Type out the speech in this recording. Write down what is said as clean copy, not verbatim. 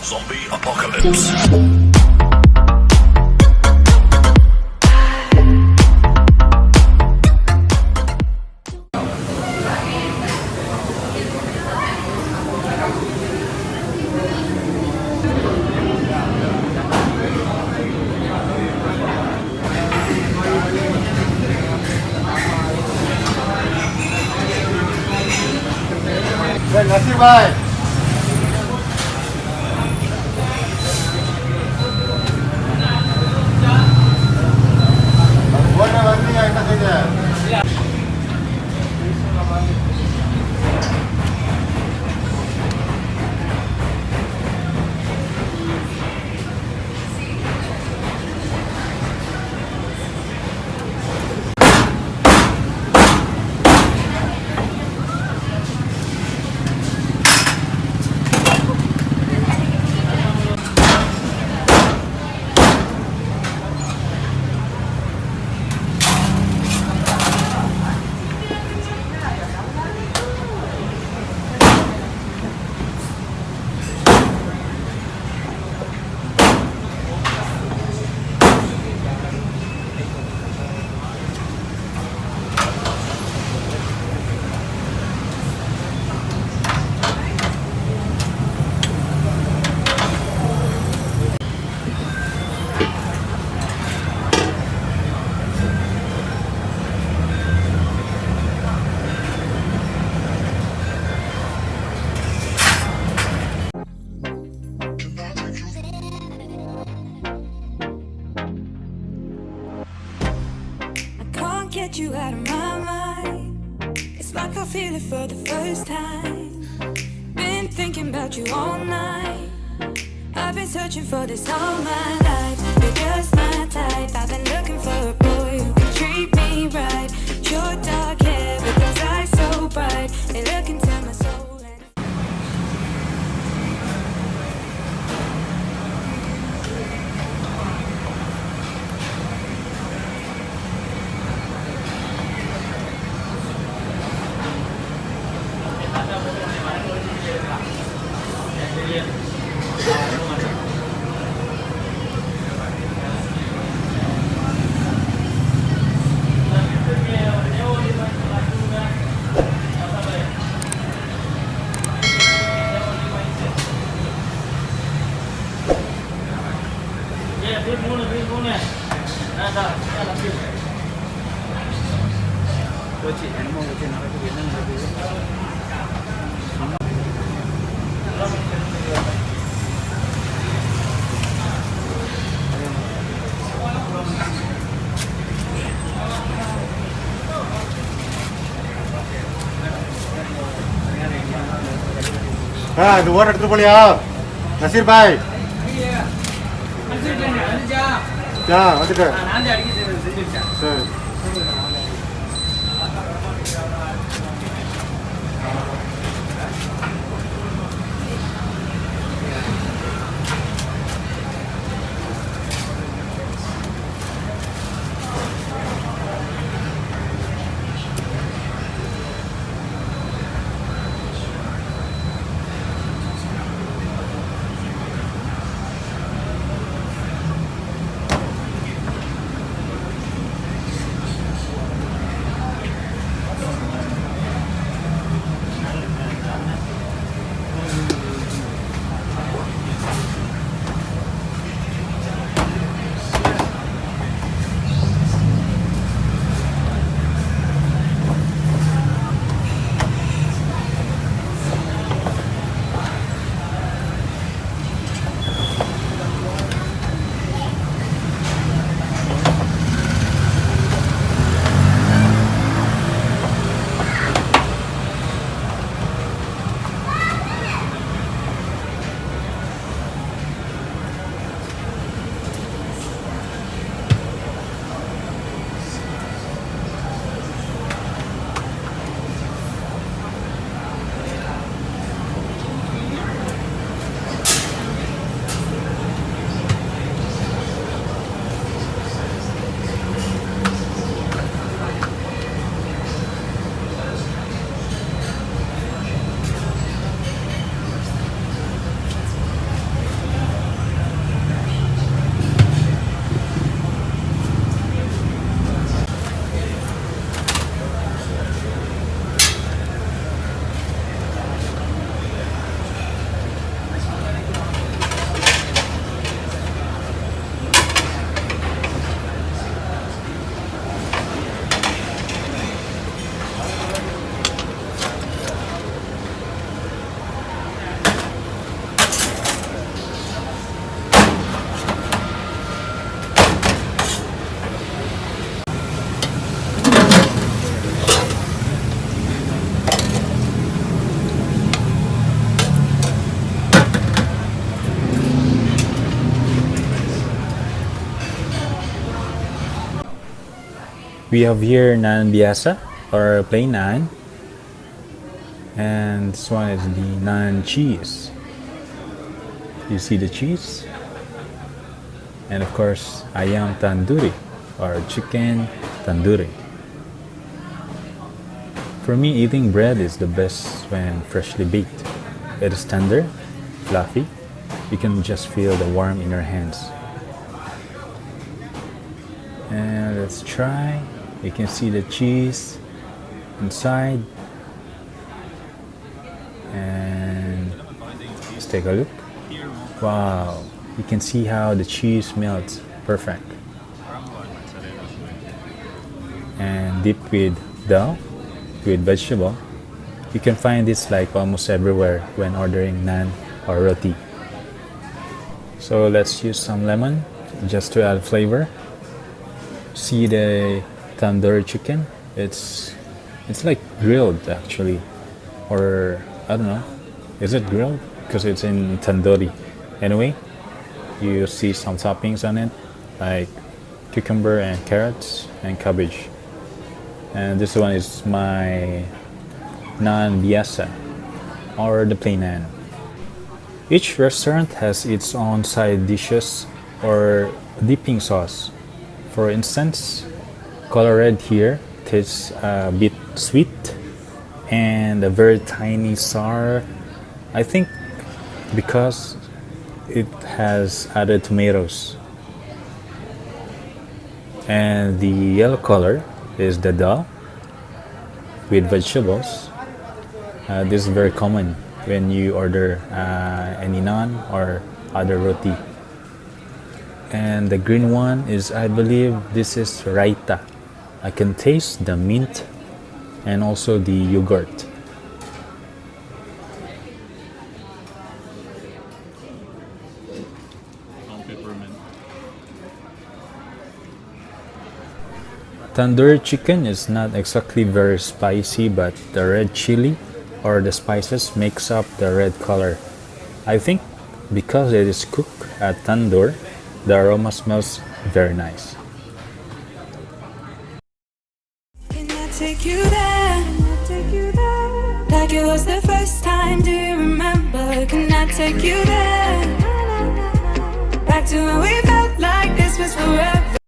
Zombie apocalypse. Terima kasih, Bye. Warna warni yang saja. Get you out of my mind. It's like I feel it for the first time. Been thinking about you all night. I've been searching for this all my life. You're just my type. I've been looking for a boy who can treat me right. Your dark hair with those eyes so bright. They look into my soul. இந்த ஓரம் எடுத்துட்டு போலியா நசீர் பாய்? வந்துட்டேன். சரி. We have here naan biasa or plain naan, and this one is the naan cheese. You see the cheese, and of course ayam tandoori or chicken tandoori. For me, eating bread is the best when freshly baked. It is tender, fluffy. You can just feel the warmth in your hands. And let's try. You can see the cheese inside. And let's take a look. Wow, you can see how the cheese melts. Perfect. And dipped with dough, with vegetable. You can find this like almost everywhere when ordering naan or roti. So let's use some lemon just to add flavor. See the tandoori chicken? It's like grilled actually, or I don't know. Is it grilled? Because it's in tandoori. Anyway, you see some toppings on it, like cucumber and carrots and cabbage. And this one is my naan biasa, or the plain naan. Each restaurant has its own side dishes or dipping sauce. For instance, color red here tastes a bit sweet and a very tiny sour. I think because it has added tomatoes. And the yellow color is the dal with vegetables. This is very common when you order any naan or other roti. And the green one is, I believe, this is raita. I can taste the mint and also the yogurt. Tandoori chicken is not exactly very spicy, but the red chili or the spices makes up the red color. I think because it is cooked at tandoor, the aroma smells very nice. Can I take you there? Like it was the first time, do you remember? Can I take you there? Back to when we felt like this was forever.